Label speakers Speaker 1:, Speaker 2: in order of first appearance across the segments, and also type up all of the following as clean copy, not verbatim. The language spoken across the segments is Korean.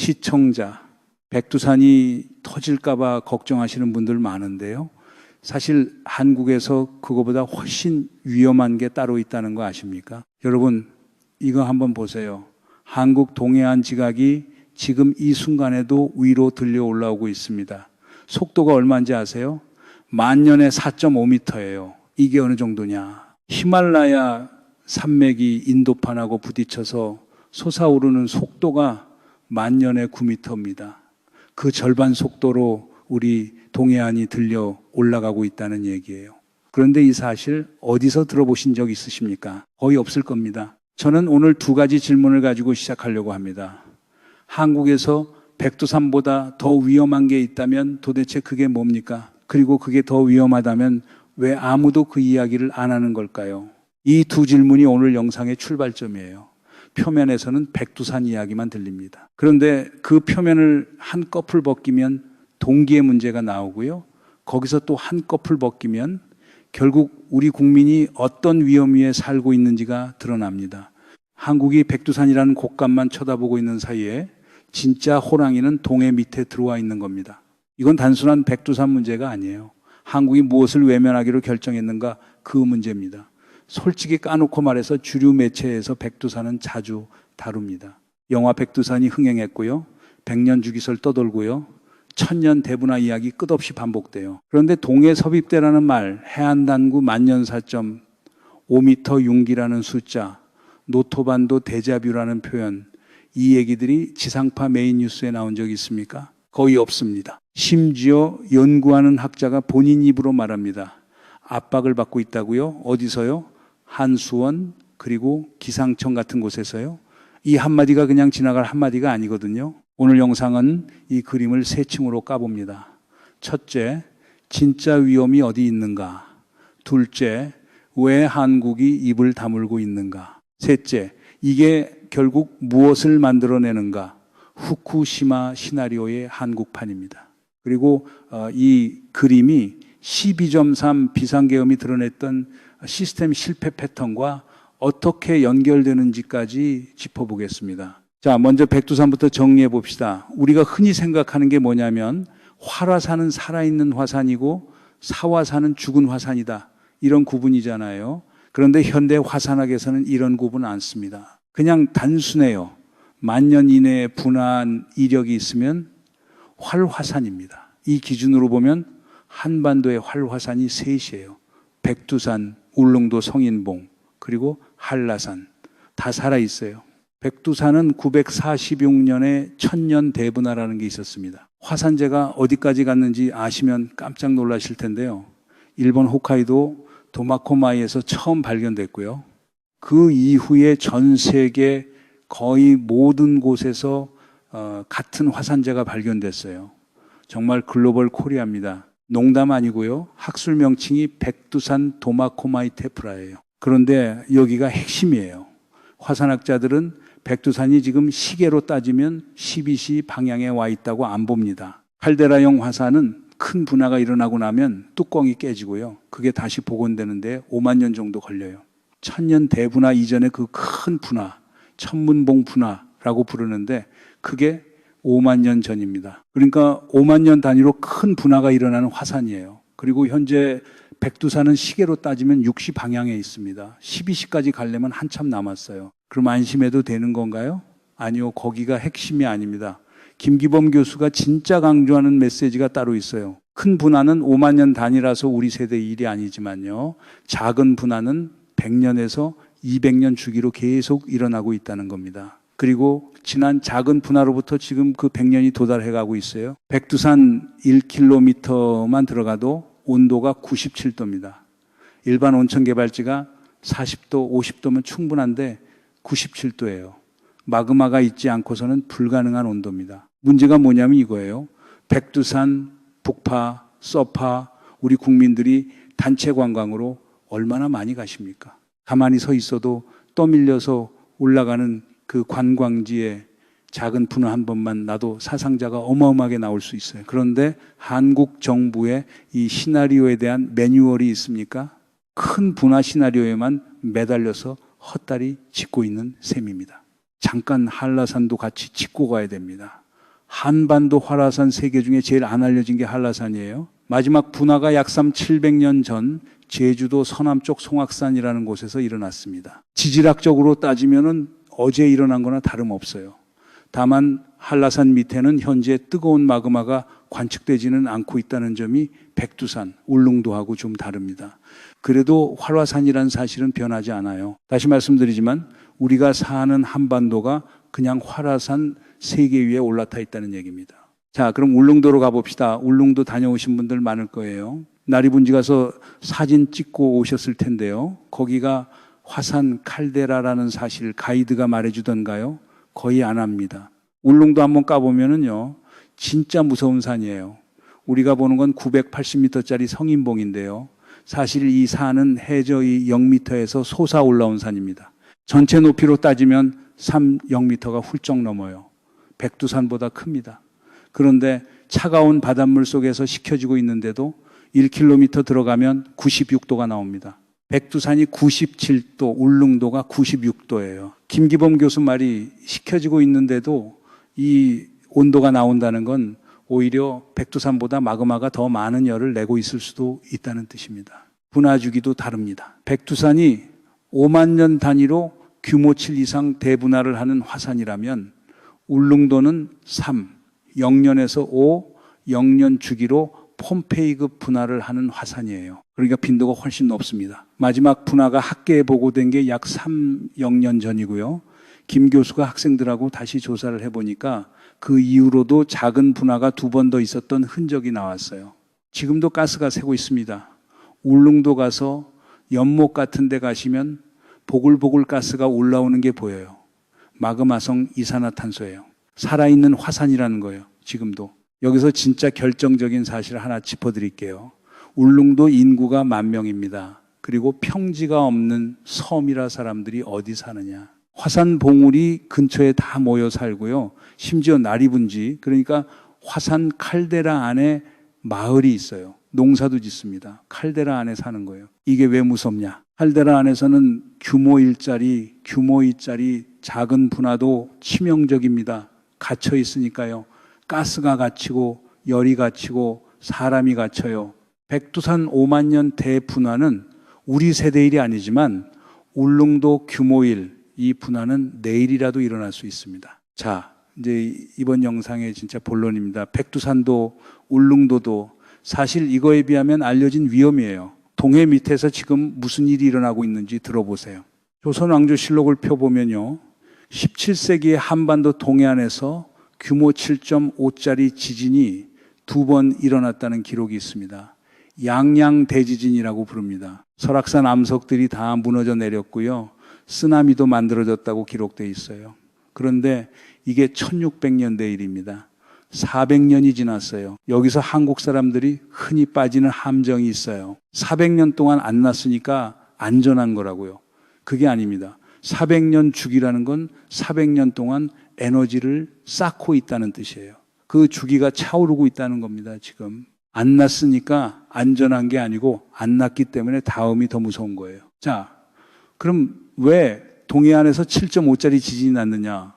Speaker 1: 시청자, 백두산이 터질까봐 걱정하시는 분들 많은데요. 사실 한국에서 그거보다 훨씬 위험한 게 따로 있다는 거 아십니까? 여러분, 이거 한번 보세요. 한국 동해안 지각이 지금 이 순간에도 위로 들려 올라오고 있습니다. 속도가 얼마인지 아세요? 만년에 4.5m예요. 이게 어느 정도냐? 히말라야 산맥이 인도판하고 부딪혀서 솟아오르는 속도가 만년에 9m입니다. 그 절반 속도로 우리 동해안이 들려 올라가고 있다는 얘기예요. 그런데 이 사실 어디서 들어보신 적 있으십니까? 거의 없을 겁니다. 저는 오늘 두 가지 질문을 가지고 시작하려고 합니다. 한국에서 백두산보다 더 위험한 게 있다면 도대체 그게 뭡니까? 그리고 그게 더 위험하다면 왜 아무도 그 이야기를 안 하는 걸까요? 이 두 질문이 오늘 영상의 출발점이에요. 표면에서는 백두산 이야기만 들립니다. 그런데 그 표면을 한꺼풀 벗기면 동기의 문제가 나오고요. 거기서 또 한꺼풀 벗기면 결국 우리 국민이 어떤 위험 위에 살고 있는지가 드러납니다. 한국이 백두산이라는 곳간만 쳐다보고 있는 사이에 진짜 호랑이는 동해 밑에 들어와 있는 겁니다. 이건 단순한 백두산 문제가 아니에요. 한국이 무엇을 외면하기로 결정했는가 그 문제입니다. 솔직히 까놓고 말해서 주류 매체에서 백두산은 자주 다룹니다. 영화 백두산이 흥행했고요. 백년주기설 떠돌고요. 천년 대분화 이야기 끝없이 반복돼요. 그런데 동해 섭입대라는 말, 해안단구 만년사점, 5m 융기라는 숫자, 노토반도 데자뷰라는 표현, 이 얘기들이 지상파 메인 뉴스에 나온 적이 있습니까? 거의 없습니다. 심지어 연구하는 학자가 본인 입으로 말합니다. 압박을 받고 있다고요? 어디서요? 한수원 그리고 기상청 같은 곳에서요. 이 한마디가 그냥 지나갈 한마디가 아니거든요. 오늘 영상은 이 그림을 세 층으로 까봅니다. 첫째, 진짜 위험이 어디 있는가? 둘째, 왜 한국이 입을 다물고 있는가? 셋째, 이게 결국 무엇을 만들어내는가? 후쿠시마 시나리오의 한국판입니다. 그리고 이 그림이 12.3 비상계엄이 드러냈던 시스템 실패 패턴과 어떻게 연결되는지까지 짚어보겠습니다. 자, 먼저 백두산부터 정리해 봅시다. 우리가 흔히 생각하는 게 뭐냐면 활화산은 살아있는 화산이고 사화산은 죽은 화산이다. 이런 구분이잖아요. 그런데 현대 화산학에서는 이런 구분 안 씁니다. 그냥 단순해요. 만년 이내에 분화한 이력이 있으면 활화산입니다. 이 기준으로 보면 한반도의 활화산이 셋이에요. 백두산, 울릉도 성인봉, 그리고 한라산. 다 살아있어요. 백두산은 946년에 천년 대분화라는 게 있었습니다. 화산재가 어디까지 갔는지 아시면 깜짝 놀라실 텐데요. 일본 홋카이도 도마코마이에서 처음 발견됐고요. 그 이후에 전 세계 거의 모든 곳에서 같은 화산재가 발견됐어요. 정말 글로벌 코리아입니다. 농담 아니고요. 학술 명칭이 백두산 도마코마이 테프라예요. 그런데 여기가 핵심이에요. 화산학자들은 백두산이 지금 시계로 따지면 12시 방향에 와 있다고 안 봅니다. 칼데라형 화산은 큰 분화가 일어나고 나면 뚜껑이 깨지고요. 그게 다시 복원되는데 5만 년 정도 걸려요. 천년 대분화 이전에 그 큰 분화, 천문봉 분화라고 부르는데 그게 5만 년 전입니다. 그러니까 5만 년 단위로 큰 분화가 일어나는 화산이에요. 그리고 현재 백두산은 시계로 따지면 6시 방향에 있습니다. 12시까지 가려면 한참 남았어요. 그럼 안심해도 되는 건가요? 아니요. 거기가 핵심이 아닙니다. 김기범 교수가 진짜 강조하는 메시지가 따로 있어요. 큰 분화는 5만 년 단위라서 우리 세대의 일이 아니지만요. 작은 분화는 100년에서 200년 주기로 계속 일어나고 있다는 겁니다. 그리고 지난 작은 분화로부터 지금 그 100년이 도달해 가고 있어요. 백두산 1km만 들어가도 온도가 97도입니다. 일반 온천 개발지가 40도, 50도면 충분한데 97도예요. 마그마가 있지 않고서는 불가능한 온도입니다. 문제가 뭐냐면 이거예요. 백두산, 북파, 서파, 우리 국민들이 단체 관광으로 얼마나 많이 가십니까? 가만히 서 있어도 떠밀려서 올라가는 그 관광지에 작은 분화 한 번만 나도 사상자가 어마어마하게 나올 수 있어요. 그런데 한국 정부의 이 시나리오에 대한 매뉴얼이 있습니까? 큰 분화 시나리오에만 매달려서 헛다리 짚고 있는 셈입니다. 잠깐 한라산도 같이 짚고 가야 됩니다. 한반도 활화산 3개 중에 제일 안 알려진 게 한라산이에요. 마지막 분화가 약 700년 전 제주도 서남쪽 송악산이라는 곳에서 일어났습니다. 지질학적으로 따지면은 어제 일어난 거나 다름없어요. 다만 한라산 밑에는 현재 뜨거운 마그마가 관측되지는 않고 있다는 점이 백두산, 울릉도하고 좀 다릅니다. 그래도 활화산이라는 사실은 변하지 않아요. 다시 말씀드리지만 우리가 사는 한반도가 그냥 활화산 3개 위에 올라타 있다는 얘기입니다. 자, 그럼 울릉도로 가봅시다. 울릉도 다녀오신 분들 많을 거예요. 나리분지 가서 사진 찍고 오셨을 텐데요. 거기가 화산 칼데라라는 사실 가이드가 말해주던가요? 거의 안 합니다. 울릉도 한번 가보면은요, 진짜 무서운 산이에요. 우리가 보는 건 980m짜리 성인봉인데요. 사실 이 산은 해저의 0m에서 솟아 올라온 산입니다. 전체 높이로 따지면 0m가 훌쩍 넘어요. 백두산보다 큽니다. 그런데 차가운 바닷물 속에서 식혀지고 있는데도 1km 들어가면 96도가 나옵니다. 백두산이 97도, 울릉도가 96도예요. 김기범 교수 말이 식혀지고 있는데도 이 온도가 나온다는 건 오히려 백두산보다 마그마가 더 많은 열을 내고 있을 수도 있다는 뜻입니다. 분화 주기도 다릅니다. 백두산이 5만 년 단위로 규모 7 이상 대분화를 하는 화산이라면 울릉도는 3, 0년에서 5, 0년 주기로 폼페이급 분화를 하는 화산이에요. 그러니까 빈도가 훨씬 높습니다. 마지막 분화가 학계에 보고된 게 약 3, 0년 전이고요. 김 교수가 학생들하고 다시 조사를 해보니까 그 이후로도 작은 분화가 2번 더 있었던 흔적이 나왔어요. 지금도 가스가 새고 있습니다. 울릉도 가서 연못 같은 데 가시면 보글보글 가스가 올라오는 게 보여요. 마그마성 이산화탄소예요. 살아있는 화산이라는 거예요. 지금도. 여기서 진짜 결정적인 사실을 하나 짚어드릴게요. 울릉도 인구가 10,000명입니다. 그리고 평지가 없는 섬이라 사람들이 어디 사느냐. 화산 봉우리 근처에 다 모여 살고요. 심지어 나리분지, 그러니까 화산 칼데라 안에 마을이 있어요. 농사도 짓습니다. 칼데라 안에 사는 거예요. 이게 왜 무섭냐? 칼데라 안에서는 규모 2짜리 작은 분화도 치명적입니다. 갇혀 있으니까요. 가스가 갇히고 열이 갇히고 사람이 갇혀요. 백두산 5만 년 대분화는 우리 세대 일이 아니지만 울릉도 규모 1, 이 분화는 내일이라도 일어날 수 있습니다. 자, 이제 이번 영상의 진짜 본론입니다. 백두산도 울릉도도 사실 이거에 비하면 알려진 위험이에요. 동해 밑에서 지금 무슨 일이 일어나고 있는지 들어보세요. 조선왕조실록을 펴보면요. 17세기의 한반도 동해안에서 규모 7.5짜리 지진이 2번 일어났다는 기록이 있습니다. 양양 대지진이라고 부릅니다. 설악산 암석들이 다 무너져 내렸고요. 쓰나미도 만들어졌다고 기록되어 있어요. 그런데 이게 1600년대 일입니다. 400년이 지났어요. 여기서 한국 사람들이 흔히 빠지는 함정이 있어요. 400년 동안 안 났으니까 안전한 거라고요. 그게 아닙니다. 400년 주기라는 건 400년 동안 에너지를 쌓고 있다는 뜻이에요. 그 주기가 차오르고 있다는 겁니다, 지금. 안 났으니까 안전한 게 아니고 안 났기 때문에 다음이 더 무서운 거예요. 자, 그럼 왜 동해안에서 7.5짜리 지진이 났느냐?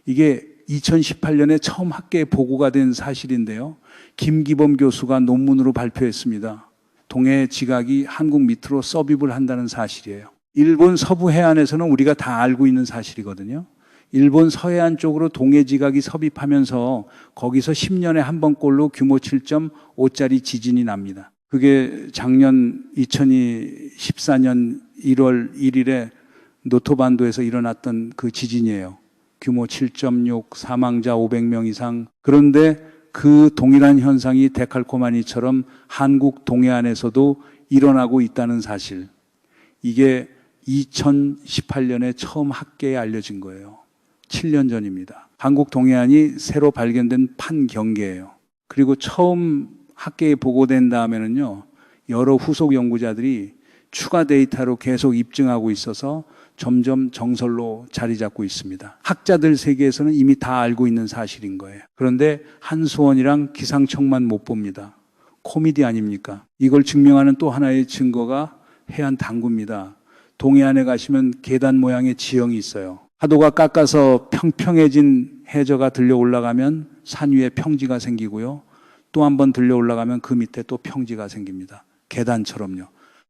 Speaker 1: 이게 2018년에 처음 학계에 보고가 된 사실인데요. 김기범 교수가 논문으로 발표했습니다. 동해 지각이 한국 밑으로 서입을 한다는 사실이에요. 일본 서부 해안에서는 우리가 다 알고 있는 사실이거든요. 일본 서해안 쪽으로 동해 지각이 섭입하면서 거기서 10년에 한 번꼴로 규모 7.5짜리 지진이 납니다. 그게 작년 2014년 1월 1일에 노토반도에서 일어났던 그 지진이에요. 규모 7.6, 사망자 500명 이상. 그런데 그 동일한 현상이 데칼코마니처럼 한국 동해안에서도 일어나고 있다는 사실. 이게 2018년에 처음 학계에 알려진 거예요. 7년 전입니다. 한국 동해안이 새로 발견된 판경계예요. 그리고 처음 학계에 보고된 다음에는요, 여러 후속 연구자들이 추가 데이터로 계속 입증하고 있어서 점점 정설로 자리 잡고 있습니다. 학자들 세계에서는 이미 다 알고 있는 사실인 거예요. 그런데 한수원이랑 기상청만 못 봅니다. 코미디 아닙니까? 이걸 증명하는 또 하나의 증거가 해안 당구입니다. 동해안에 가시면 계단 모양의 지형이 있어요. 파도가 깎아서 평평해진 해저가 들려 올라가면 산 위에 평지가 생기고요. 또 한 번 들려 올라가면 그 밑에 또 평지가 생깁니다. 계단처럼요.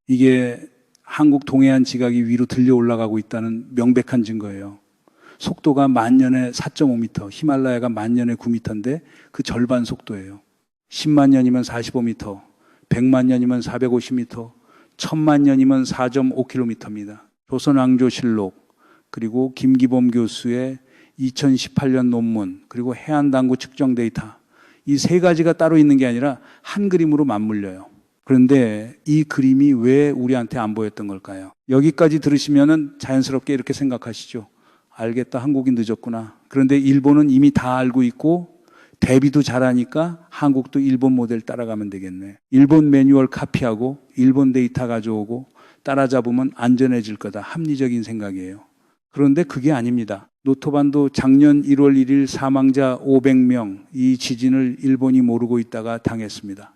Speaker 1: 이게 한국 동해안 지각이 위로 들려 올라가고 있다는 명백한 증거예요. 속도가 만년에 4.5m, 히말라야가 만년에 9m인데 그 절반 속도예요. 10만 년이면 45m, 100만 년이면 450m, 1000만 년이면 4.5km입니다. 조선왕조실록, 그리고 김기범 교수의 2018년 논문, 그리고 해안당구 측정 데이터, 이 세 가지가 따로 있는 게 아니라 한 그림으로 맞물려요. 그런데 이 그림이 왜 우리한테 안 보였던 걸까요? 여기까지 들으시면은 자연스럽게 이렇게 생각하시죠. 알겠다, 한국이 늦었구나. 그런데 일본은 이미 다 알고 있고 대비도 잘하니까 한국도 일본 모델 따라가면 되겠네. 일본 매뉴얼 카피하고 일본 데이터 가져오고 따라잡으면 안전해질 거다. 합리적인 생각이에요. 그런데 그게 아닙니다. 노토반도 작년 1월 1일 사망자 500명, 이 지진을 일본이 모르고 있다가 당했습니다.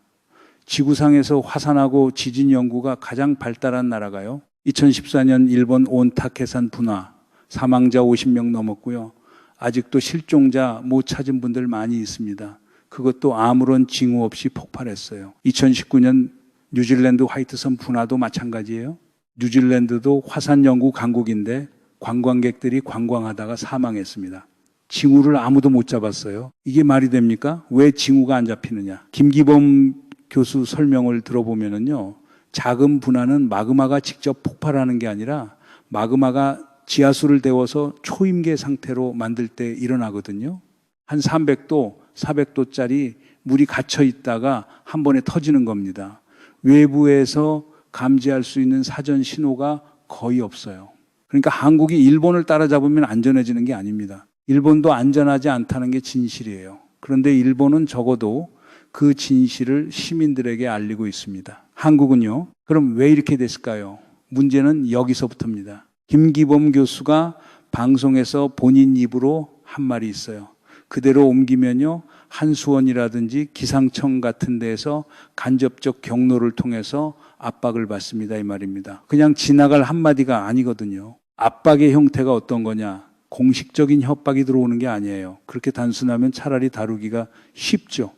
Speaker 1: 지구상에서 화산하고 지진 연구가 가장 발달한 나라가요. 2014년 일본 온타케산 분화, 사망자 50명 넘었고요. 아직도 실종자 못 찾은 분들 많이 있습니다. 그것도 아무런 징후 없이 폭발했어요. 2019년 뉴질랜드 화이트선 분화도 마찬가지예요. 뉴질랜드도 화산 연구 강국인데 관광객들이 관광하다가 사망했습니다. 징후를 아무도 못 잡았어요. 이게 말이 됩니까? 왜 징후가 안 잡히느냐? 김기범 교수 설명을 들어보면은요, 작은 분화는 마그마가 직접 폭발하는 게 아니라 마그마가 지하수를 데워서 초임계 상태로 만들 때 일어나거든요. 한 300도, 400도짜리 물이 갇혀 있다가 한 번에 터지는 겁니다. 외부에서 감지할 수 있는 사전 신호가 거의 없어요. 그러니까 한국이 일본을 따라잡으면 안전해지는 게 아닙니다. 일본도 안전하지 않다는 게 진실이에요. 그런데 일본은 적어도 그 진실을 시민들에게 알리고 있습니다. 한국은요? 그럼 왜 이렇게 됐을까요? 문제는 여기서부터입니다. 김기범 교수가 방송에서 본인 입으로 한 말이 있어요. 그대로 옮기면요, 한수원이라든지 기상청 같은 데에서 간접적 경로를 통해서 압박을 받습니다, 이 말입니다. 그냥 지나갈 한마디가 아니거든요. 압박의 형태가 어떤 거냐? 공식적인 협박이 들어오는 게 아니에요. 그렇게 단순하면 차라리 다루기가 쉽죠.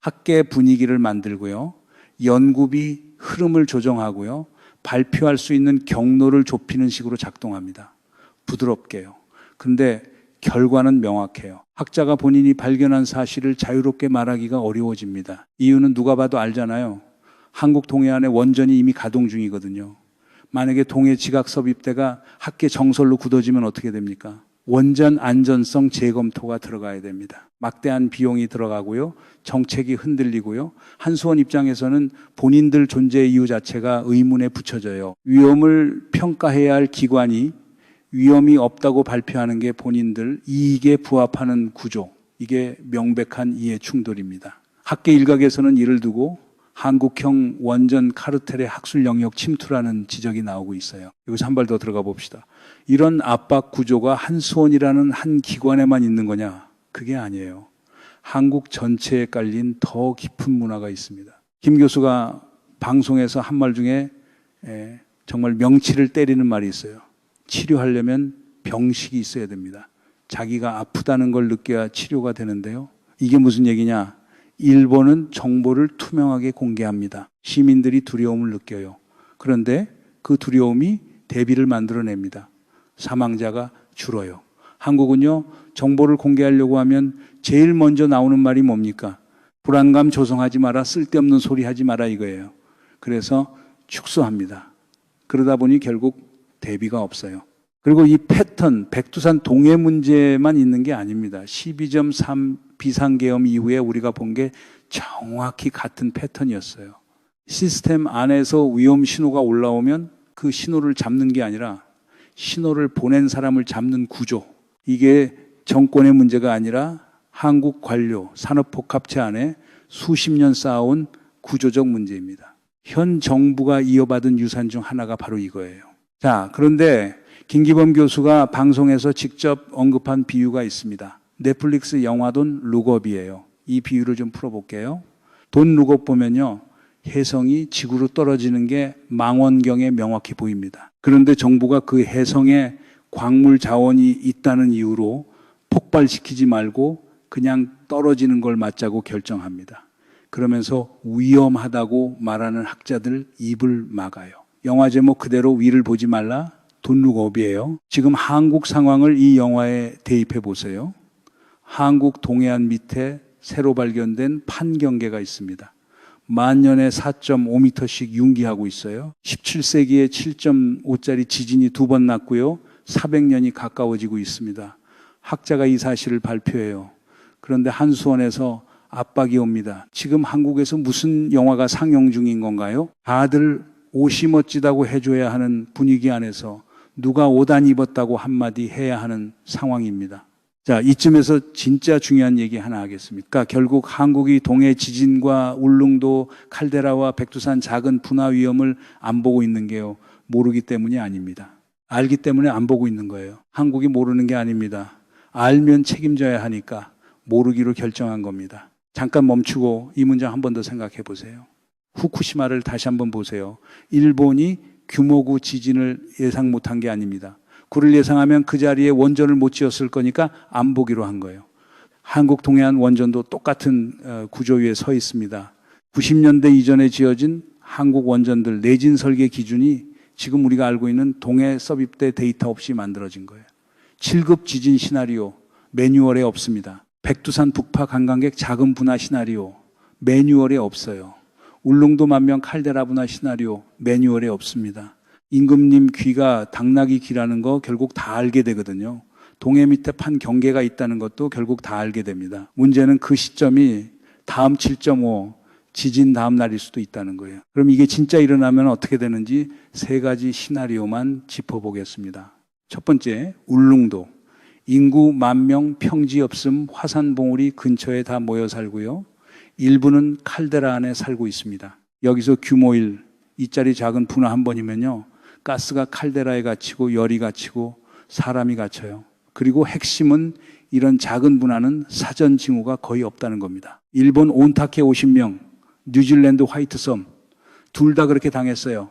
Speaker 1: 학계 분위기를 만들고요, 연구비 흐름을 조정하고요, 발표할 수 있는 경로를 좁히는 식으로 작동합니다. 부드럽게요. 근데 결과는 명확해요. 학자가 본인이 발견한 사실을 자유롭게 말하기가 어려워집니다. 이유는 누가 봐도 알잖아요. 한국 동해안에 원전이 이미 가동 중이거든요. 만약에 동해 지각 섭입대가 학계 정설로 굳어지면 어떻게 됩니까? 원전 안전성 재검토가 들어가야 됩니다. 막대한 비용이 들어가고요. 정책이 흔들리고요. 한수원 입장에서는 본인들 존재 이유 자체가 의문에 붙여져요. 위험을 평가해야 할 기관이 위험이 없다고 발표하는 게 본인들 이익에 부합하는 구조. 이게 명백한 이해 충돌입니다. 학계 일각에서는 이를 두고 한국형 원전 카르텔의 학술 영역 침투라는 지적이 나오고 있어요. 여기서 한 발 더 들어가 봅시다. 이런 압박 구조가 한수원이라는 한 기관에만 있는 거냐? 그게 아니에요. 한국 전체에 깔린 더 깊은 문화가 있습니다. 김 교수가 방송에서 한 말 중에 정말 명치를 때리는 말이 있어요. 치료하려면 병식이 있어야 됩니다. 자기가 아프다는 걸 느껴야 치료가 되는데요. 이게 무슨 얘기냐? 일본은 정보를 투명하게 공개합니다. 시민들이 두려움을 느껴요. 그런데 그 두려움이 대비를 만들어냅니다. 사망자가 줄어요. 한국은요, 정보를 공개하려고 하면 제일 먼저 나오는 말이 뭡니까? 불안감 조성하지 마라, 쓸데없는 소리 하지 마라 이거예요. 그래서 축소합니다. 그러다 보니 결국 대비가 없어요. 그리고 이 패턴, 백두산 동해 문제만 있는 게 아닙니다. 12.3 비상계엄 이후에 우리가 본 게 정확히 같은 패턴이었어요. 시스템 안에서 위험 신호가 올라오면 그 신호를 잡는 게 아니라 신호를 보낸 사람을 잡는 구조. 이게 정권의 문제가 아니라 한국 관료, 산업복합체 안에 수십 년 쌓아온 구조적 문제입니다. 현 정부가 이어받은 유산 중 하나가 바로 이거예요. 자, 그런데 김기범 교수가 방송에서 직접 언급한 비유가 있습니다. 넷플릭스 영화돈 룩업이에요. 이 비유를 좀 풀어볼게요. 돈 룩업 보면요, 혜성이 지구로 떨어지는 게 망원경에 명확히 보입니다. 그런데 정부가 그 혜성에 광물 자원이 있다는 이유로 폭발시키지 말고 그냥 떨어지는 걸 맞자고 결정합니다. 그러면서 위험하다고 말하는 학자들 입을 막아요. 영화 제목 그대로 위를 보지 말라, 돈룩업이에요. 지금 한국 상황을 이 영화에 대입해 보세요. 한국 동해안 밑에 새로 발견된 판경계가 있습니다. 만년에 4.5m씩 융기하고 있어요. 17세기에 7.5짜리 지진이 2번 났고요. 400년이 가까워지고 있습니다. 학자가 이 사실을 발표해요. 그런데 한수원에서 압박이 옵니다. 지금 한국에서 무슨 영화가 상영 중인 건가요? 다들 옷이 멋지다고 해줘야 하는 분위기 안에서 누가 옷 안 입었다고 한마디 해야 하는 상황입니다. 자, 이쯤에서 진짜 중요한 얘기 하나 하겠습니다. 그러니까 결국 한국이 동해 지진과 울릉도 칼데라와 백두산 작은 분화 위험을 안 보고 있는 게요, 모르기 때문이 아닙니다. 알기 때문에 안 보고 있는 거예요. 한국이 모르는 게 아닙니다. 알면 책임져야 하니까 모르기로 결정한 겁니다. 잠깐 멈추고 이 문장 한 번 더 생각해 보세요. 후쿠시마를 다시 한번 보세요. 일본이 규모구 지진을 예상 못한 게 아닙니다. 그를 예상하면 그 자리에 원전을 못 지었을 거니까 안 보기로 한 거예요. 한국 동해안 원전도 똑같은 구조 위에 서 있습니다. 90년대 이전에 지어진 한국 원전들 내진 설계 기준이 지금 우리가 알고 있는 동해 섭입대 데이터 없이 만들어진 거예요. 7급 지진 시나리오 매뉴얼에 없습니다. 백두산 북파 관광객 자금 분화 시나리오 매뉴얼에 없어요. 울릉도 만명 칼데라 분화 시나리오 매뉴얼에 없습니다. 임금님 귀가 당나귀 귀라는 거 결국 다 알게 되거든요. 동해 밑에 판 경계가 있다는 것도 결국 다 알게 됩니다. 문제는 그 시점이 다음 7.5 지진 다음 날일 수도 있다는 거예요. 그럼 이게 진짜 일어나면 어떻게 되는지 3가지 시나리오만 짚어보겠습니다. 첫 번째, 울릉도. 인구 10,000명 평지 없음 화산봉우리 근처에 다 모여 살고요. 일부는 칼데라 안에 살고 있습니다. 여기서 규모 1, 이짜리 작은 분화 한 번이면요, 가스가 칼데라에 갇히고 열이 갇히고 사람이 갇혀요. 그리고 핵심은 이런 작은 분화는 사전 징후가 거의 없다는 겁니다. 일본 온타케 50명, 뉴질랜드 화이트섬 둘 다 그렇게 당했어요.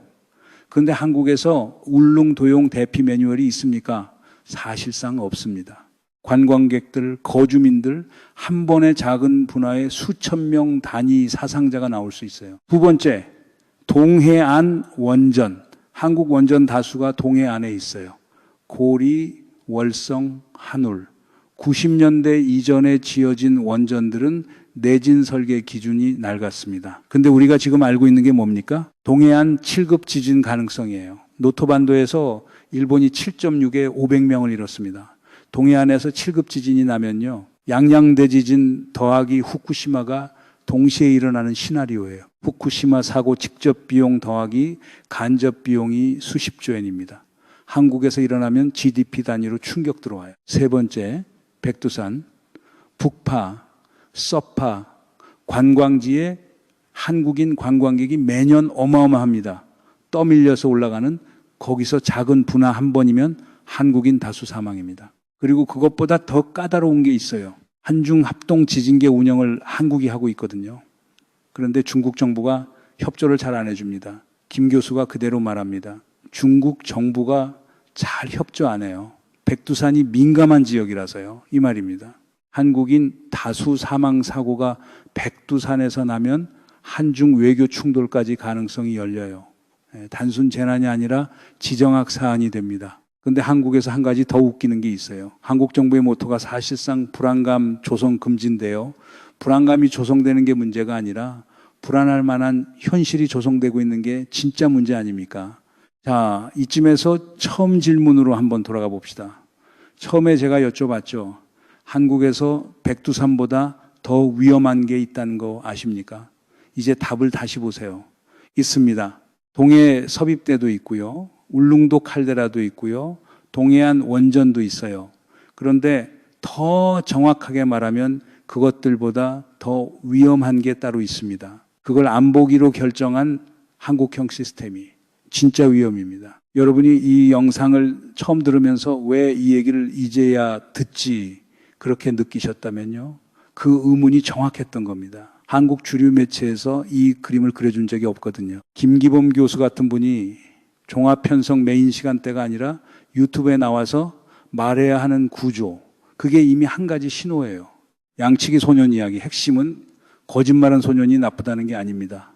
Speaker 1: 그런데 한국에서 울릉도용 대피 매뉴얼이 있습니까? 사실상 없습니다. 관광객들, 거주민들 한 번의 작은 분화에 수천 명 단위 사상자가 나올 수 있어요. 두 번째, 동해안 원전. 한국 원전 다수가 동해안에 있어요. 고리, 월성, 한울. 90년대 이전에 지어진 원전들은 내진 설계 기준이 낡았습니다. 근데 우리가 지금 알고 있는 게 뭡니까? 동해안 7급 지진 가능성이에요. 노토반도에서 일본이 7.6에 500명을 잃었습니다. 동해안에서 7급 지진이 나면요, 양양대 지진 더하기 후쿠시마가 동시에 일어나는 시나리오예요. 후쿠시마 사고 직접 비용 더하기 간접 비용이 수십조 엔입니다. 한국에서 일어나면 GDP 단위로 충격 들어와요. 세 번째, 백두산, 북파, 서파, 관광지에 한국인 관광객이 매년 어마어마합니다. 떠밀려서 올라가는, 거기서 작은 분화 한 번이면 한국인 다수 사망입니다. 그리고 그것보다 더 까다로운 게 있어요. 한중합동 지진계 운영을 한국이 하고 있거든요. 그런데 중국 정부가 협조를 잘 안 해줍니다. 김 교수가 그대로 말합니다. 중국 정부가 잘 협조 안 해요. 백두산이 민감한 지역이라서요. 이 말입니다. 한국인 다수 사망 사고가 백두산에서 나면 한중 외교 충돌까지 가능성이 열려요. 단순 재난이 아니라 지정학 사안이 됩니다. 그런데 한국에서 한 가지 더 웃기는 게 있어요. 한국 정부의 모토가 사실상 불안감 조성 금지인데요. 불안감이 조성되는 게 문제가 아니라 불안할 만한 현실이 조성되고 있는 게 진짜 문제 아닙니까? 자, 이쯤에서 처음 질문으로 한번 돌아가 봅시다. 처음에 제가 여쭤봤죠. 한국에서 백두산보다 더 위험한 게 있다는 거 아십니까? 이제 답을 다시 보세요. 있습니다. 동해 섭입대도 있고요. 울릉도 칼데라도 있고요. 동해안 원전도 있어요. 그런데 더 정확하게 말하면 그것들보다 더 위험한 게 따로 있습니다. 그걸 안 보기로 결정한 한국형 시스템이 진짜 위험입니다. 여러분이 이 영상을 처음 들으면서 왜 이 얘기를 이제야 듣지 그렇게 느끼셨다면요, 그 의문이 정확했던 겁니다. 한국 주류 매체에서 이 그림을 그려준 적이 없거든요. 김기범 교수 같은 분이 종합편성 메인 시간대가 아니라 유튜브에 나와서 말해야 하는 구조, 그게 이미 한 가지 신호예요. 양치기 소년 이야기 핵심은 거짓말한 소년이 나쁘다는 게 아닙니다.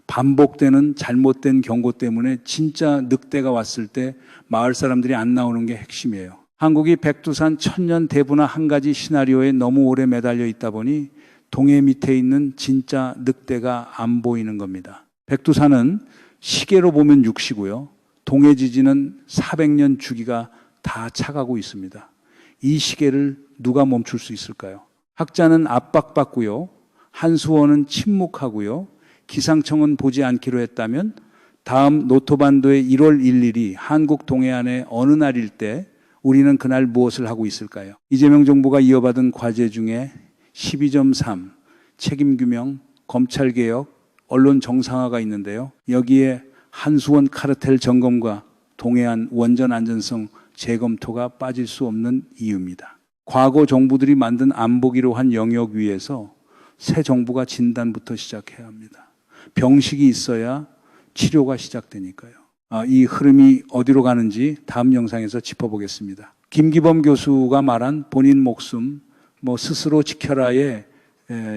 Speaker 1: 반복되는 잘못된 경고 때문에 진짜 늑대가 왔을 때 마을 사람들이 안 나오는 게 핵심이에요. 한국이 백두산 천년 대분화 한 가지 시나리오에 너무 오래 매달려 있다 보니 동해 밑에 있는 진짜 늑대가 안 보이는 겁니다. 백두산은 시계로 보면 6시고요. 동해 지진은 400년 주기가 다 차가고 있습니다. 이 시계를 누가 멈출 수 있을까요? 학자는 압박받고요. 한수원은 침묵하고요. 기상청은 보지 않기로 했다면 다음 노토반도의 1월 1일이 한국 동해안의 어느 날일 때 우리는 그날 무엇을 하고 있을까요? 이재명 정부가 이어받은 과제 중에 12.3 책임규명, 검찰개혁, 언론 정상화가 있는데요. 여기에 한수원 카르텔 점검과 동해안 원전 안전성 재검토가 빠질 수 없는 이유입니다. 과거 정부들이 만든 안보기로 한 영역 위에서 새 정부가 진단부터 시작해야 합니다. 병식이 있어야 치료가 시작되니까요. 이 흐름이 어디로 가는지 다음 영상에서 짚어보겠습니다. 김기범 교수가 말한 본인 목숨, 스스로 지켜라의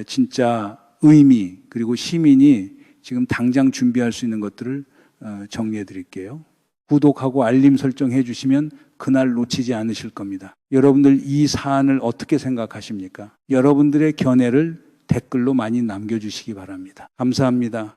Speaker 1: 진짜 의미, 그리고 시민이 지금 당장 준비할 수 있는 것들을 정리해 드릴게요. 구독하고 알림 설정해 주시면 그날 놓치지 않으실 겁니다. 여러분들 이 사안을 어떻게 생각하십니까? 여러분들의 견해를 댓글로 많이 남겨주시기 바랍니다. 감사합니다.